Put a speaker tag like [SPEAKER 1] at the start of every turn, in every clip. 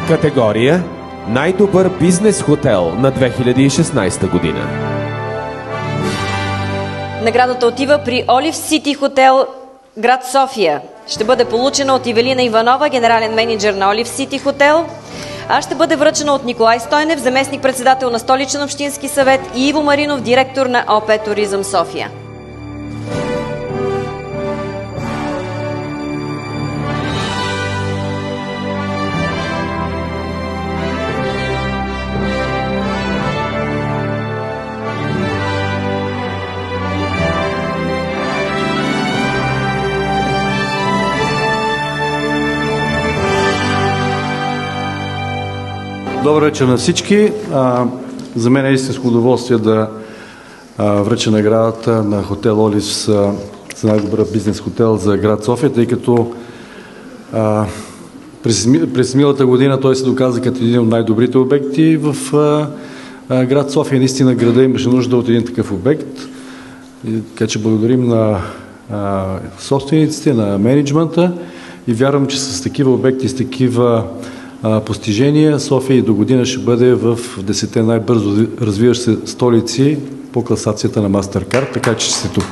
[SPEAKER 1] Категория най-добър бизнес хотел на 2016 година.
[SPEAKER 2] Наградата отива при Олив Сити хотел, град София. Ще бъде получена от Ивелина Иванова, генерален мениджър на Олив Сити хотел, а ще бъде връчена от Николай Стойнев, заместник-председател на Столичен общински съвет, и Иво Маринов, директор на ОП Туризъм София.
[SPEAKER 3] Добър вечер на всички. За мен е истинско удоволствие да връча наградата на хотел Олив за най-добър бизнес хотел за град София, тъй като през миналата година той се доказа като един от най-добрите обекти в град София. Наистина града имаше нужда от един такъв обект. Така че благодарим на собствениците, на мениджмънта и вярвам, че с такива обекти, с такива постижения София и до година ще бъде в 10-те най-бързо развиващи се столици по класацията на MasterCard, така че сте тук.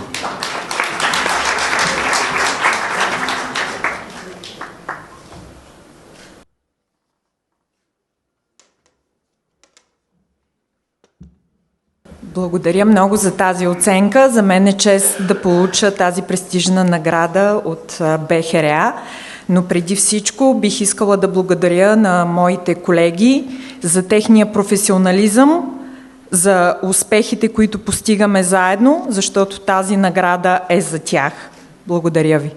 [SPEAKER 4] Благодаря много за тази оценка. За мен е чест да получа тази престижна награда от БХРА. Но преди всичко бих искала да благодаря на моите колеги за техния професионализъм, за успехите, които постигаме заедно, защото тази награда е за тях. Благодаря ви.